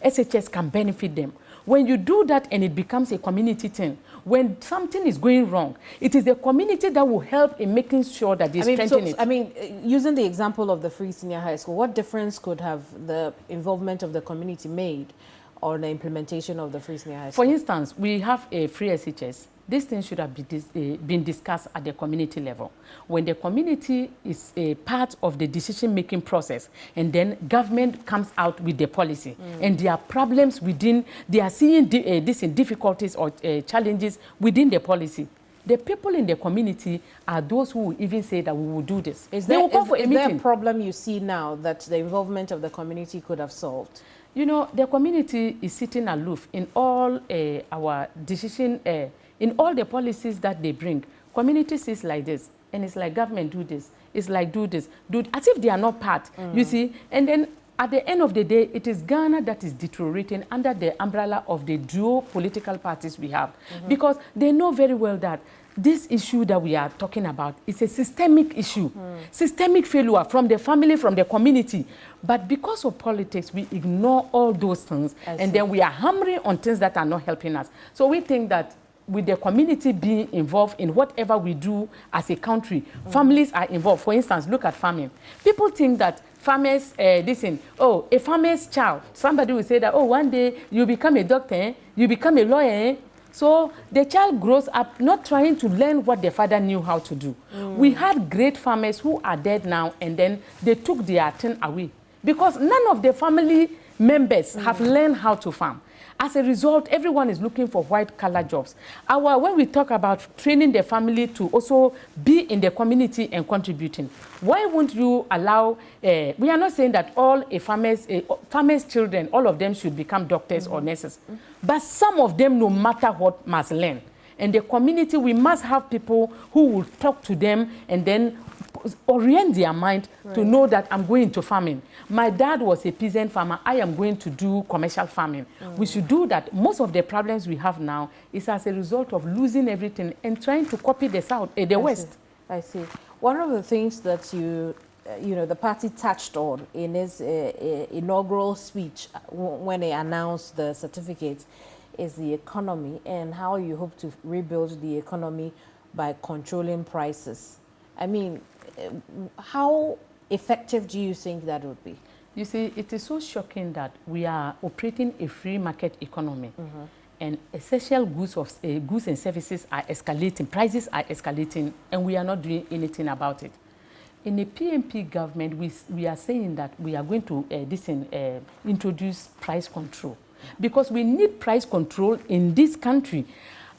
SHS can benefit them. When you do that and it becomes a community thing, when something is going wrong, it is the community that will help in making sure that they strengthen it. I mean, using the example of the free senior high school, what difference could have the involvement of the community made on the implementation of the free senior high school? For instance, we have a free SHS. This thing should have been discussed at the community level. When the community is a part of the decision-making process, and then government comes out with the policy, and there are problems within, they are seeing difficulties or challenges within the policy. The people in the community are those who will even say that we will do this. Is there a problem you see now that the involvement of the community could have solved? You know, the community is sitting aloof in all our decision, in all the policies that they bring. Community sees like this, and it's like government do this. It's like do this, as if they are not part, you see. And then at the end of the day, it is Ghana that is deteriorating under the umbrella of the dual political parties we have. Because they know very well that this issue that we are talking about is a systemic issue, systemic failure from the family, from the community. But because of politics, we ignore all those things, and then we are hammering on things that are not helping us. So we think that with the community being involved in whatever we do as a country, families are involved. For instance, look at farming. People think that farmers, a farmer's child, somebody will say that, oh, one day you become a doctor, you become a lawyer. So the child grows up not trying to learn what the father knew how to do. We had great farmers who are dead now, and then they took their thing away because none of the family members have learned how to farm. As a result, everyone is looking for white-collar jobs. When we talk about training the family to also be in the community and contributing, why won't you allow, we are not saying that all farmers' children, all of them should become doctors or nurses, but some of them, no matter what, must learn. And the community, we must have people who will talk to them and then orient their mind to know that I'm going to farming. My dad was a peasant farmer. I am going to do commercial farming. We should do that. Most of the problems we have now is as a result of losing everything and trying to copy the West. I see. One of the things that the party touched on in its inaugural speech when they announced the certificate is the economy and how you hope to rebuild the economy by controlling prices. I mean, how effective do you think that would be? You see, it is so shocking that we are operating a free market economy, and essential goods and services are escalating, prices are escalating, and we are not doing anything about it. In the PNP government, we are saying that we are going to introduce price control, because we need price control in this country.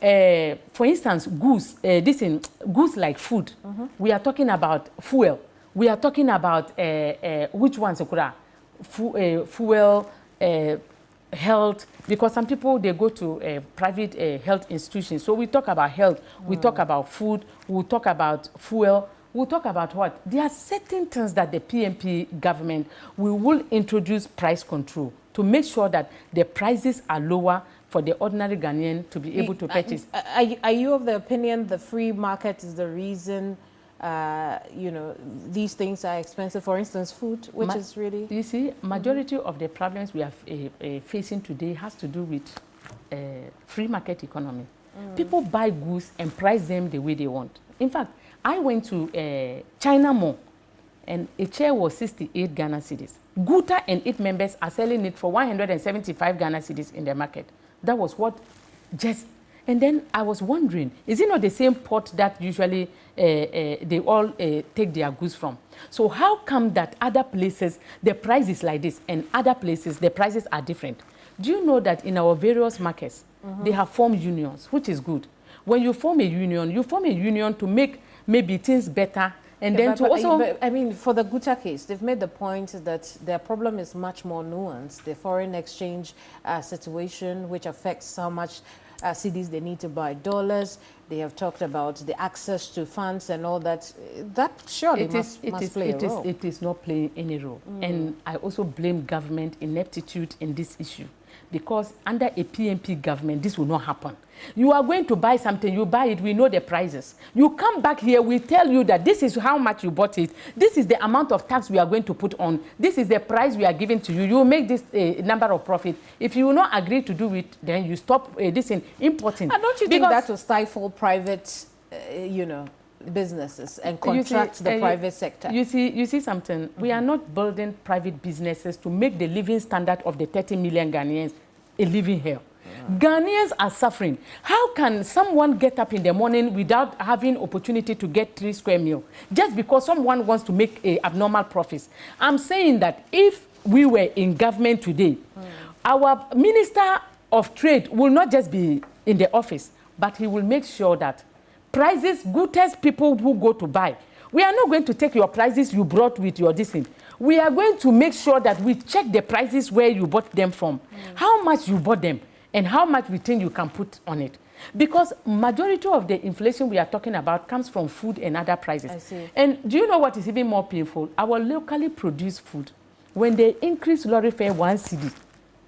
For instance, goods like food. We are talking about fuel. We are talking about which ones? Fuel, health, because some people, they go to private health institutions. So we talk about health, we talk about food, we talk about fuel, we talk about what? There are certain things that the PNP government will introduce price control to make sure that the prices are lower for the ordinary Ghanaian to be able to purchase. Are you of the opinion the free market is the reason, these things are expensive? For instance, food, which is really... You see, majority of the problems we are facing today has to do with free market economy. People buy goods and price them the way they want. In fact, I went to China Mall and a chair was 68 Ghana cedis. Guta and 8 members are selling it for 175 Ghana cedis in the market. That was what just... And then I was wondering, is it not the same pot that usually they all take their goods from? So how come that other places, the price is like this, and other places, the prices are different? Do you know that in our various markets, they have formed unions, which is good. When you form a union to make maybe things better, and then to also... But, I mean, for the Guta case, they've made the point that their problem is much more nuanced. The foreign exchange situation, which affects how much cedis they need to buy dollars. They have talked about the access to funds and all that. That surely must play a role. It is not playing any role. And I also blame government ineptitude in this issue. Because under a PNP government, this will not happen. You are going to buy something, you buy it, we know the prices. You come back here, we tell you that this is how much you bought it. This is the amount of tax we are going to put on. This is the price we are giving to you. You make this number of profit. If you will not agree to do it, then you stop this in importing. And don't you think that will stifle private, you know, businesses and contract the private sector? You see something. We are not building private businesses to make the living standard of the 30 million Ghanaians a living hell. Ghanaians are suffering. How can someone get up in the morning without having opportunity to get 3 square meals just because someone wants to make abnormal profits? I'm saying that if we were in government today, our Minister of Trade will not just be in the office, but he will make sure that prices, goodest people who go to buy, we are not going to take your prices you brought with your this thing. We are going to make sure that we check the prices where you bought them from, how much you bought them, and how much we think you can put on it. Because majority of the inflation we are talking about comes from food and other prices. I see. And do you know what is even more painful? Our locally produced food, when they increase lorry fare 1 cedi,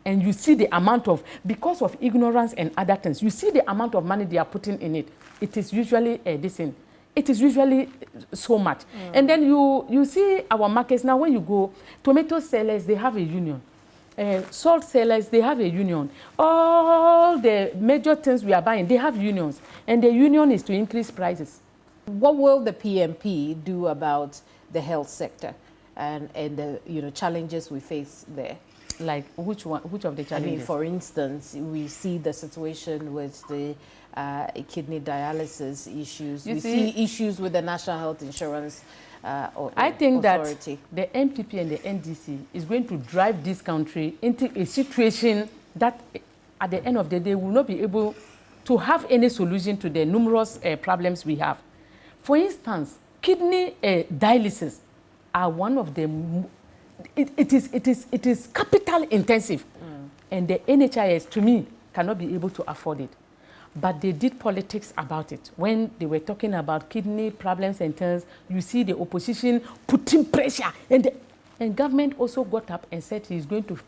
and you see the amount of, because of ignorance and other things, you see the amount of money they are putting in it. It is usually it is usually so much. And then you see our markets now. When you go, tomato sellers, they have a union. Salt sellers, they have a union. All the major things we are buying, they have unions. And the union is to increase prices. What will the PNP do about the health sector and the challenges we face there? Like which of the challenges? I mean, for instance, we see the situation with the kidney dialysis issues. We see issues with the National Health Insurance I think Authority. That the NPP and the NDC is going to drive this country into a situation that at the end of the day will not be able to have any solution to the numerous problems we have. For instance, kidney dialysis are one of the it is capital intensive, and the NHIS to me cannot be able to afford it. But they did politics about it. When they were talking about kidney problems and things, you see the opposition putting pressure. And government also got up and said he's going to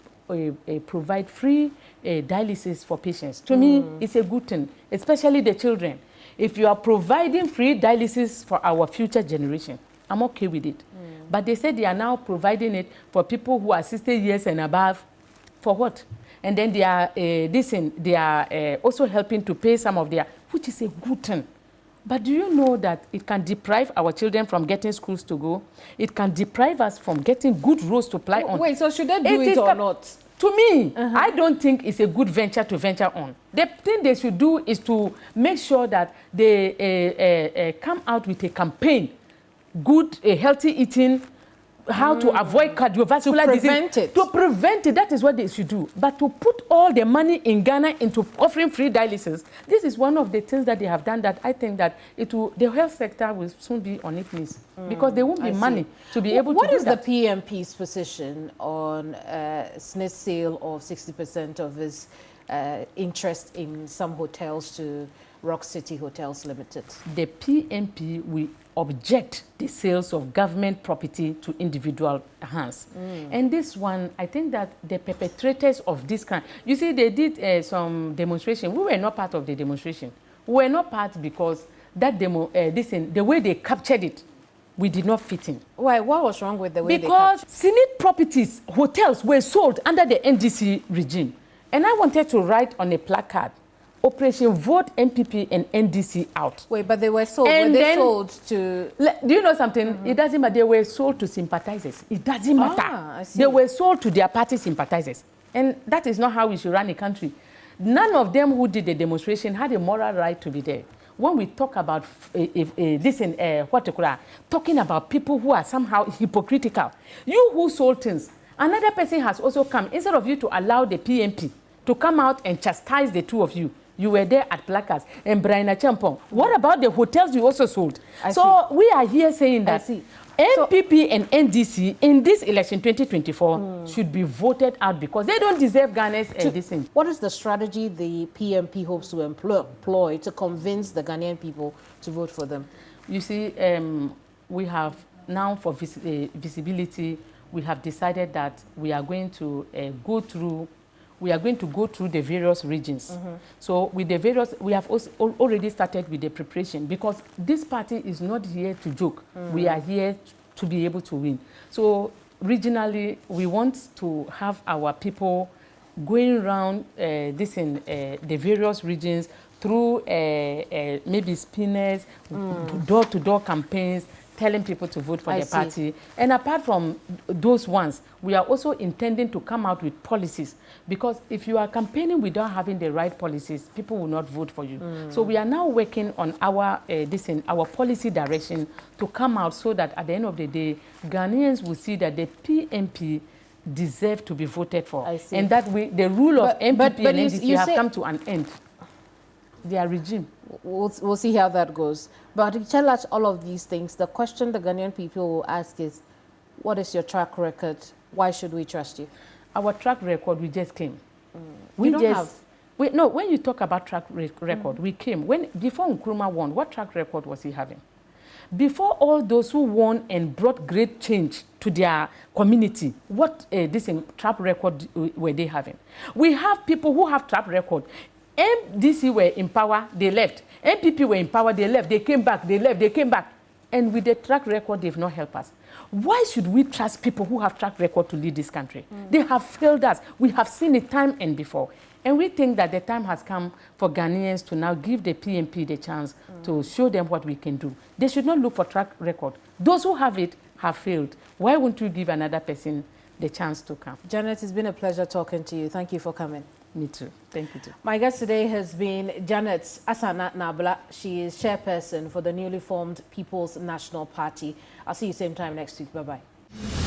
provide free dialysis for patients. To me, it's a good thing, especially the children. If you are providing free dialysis for our future generation, I'm okay with it. But they said they are now providing it for people who are 60 years and above. For what? And then they are also helping to pay some of their, which is a good thing. But do you know that it can deprive our children from getting schools to go? It can deprive us from getting good roads to ply on. Wait, so should they do it or not? To me, I don't think it's a good venture to venture on. The thing they should do is to make sure that they come out with a campaign, good, healthy eating, how to avoid cardiovascular disease. To prevent it, that is what they should do. But to put all the money in Ghana into offering free dialysis, this is one of the things that they have done that I think that the health sector will soon be on its knees. Because there won't be money to be able to do that. What is the PNP's position on SNIT's sale of 60% of its interest in some hotels to Rock City Hotels Limited? The PNP will object the sales of government property to individual hands. And this one, I think that the perpetrators of this kind, you see, they did some demonstration. We were not part of the demonstration. We were not part because that the way they captured it, we did not fit in. Why? What was wrong with the way because SNIT properties, hotels were sold under the NDC regime. And I wanted to write on a placard Operation Vote MPP and NDC out. Wait, but they were sold. And were they sold to... Do you know something? It doesn't matter. They were sold to sympathizers. It doesn't matter. I see. They were sold to their party sympathizers. And that is not how we should run a country. None of them who did the demonstration had a moral right to be there. When we talk about talking about people who are somehow hypocritical, you who sold things, another person has also come. Instead of you to allow the PNP to come out and chastise the two of you, you were there at placards and Braina Champong. What about the hotels you also sold? We are here saying that MPP and NDC in this election 2024 should be voted out because they don't deserve Ghanaians this thing. What is the strategy the PNP hopes to employ to convince the Ghanaian people to vote for them? You see, we have now for visibility, we have decided that we are going to go through the various regions. So with the various, we have also already started with the preparation because this party is not here to joke. We are here to be able to win. So regionally, we want to have our people going around the various regions through maybe spinners, door-to-door campaigns, telling people to vote for the party. And apart from those ones, we are also intending to come out with policies because if you are campaigning without having the right policies, people will not vote for you. So we are now working on our policy direction to come out so that at the end of the day, Ghanaians will see that the PNP deserve to be voted for. And that the rule of MPP and NDC have come to an end. Their regime. We'll see how that goes. But to tell us all of these things, the question the Ghanaian people will ask is, what is your track record? Why should we trust you? Our track record, we just came. When you talk about track record, we came. Before Nkrumah won, what track record was he having? Before all those who won and brought great change to their community, what track record were they having? We have people who have track record. MDC were in power, they left. MPP were in power, they left. They came back, they left, they came back. And with the track record, they've not helped us. Why should we trust people who have track record to lead this country? They have failed us. We have seen it time and before. And we think that the time has come for Ghanaians to now give the PNP the chance to show them what we can do. They should not look for track record. Those who have it have failed. Why won't you give another person the chance to come? Janet, it's been a pleasure talking to you. Thank you for coming. Me too. Thank you too. My guest today has been Janet Asana Nabla. She is chairperson for the newly formed People's National Party. I'll see you same time next week. Bye-bye.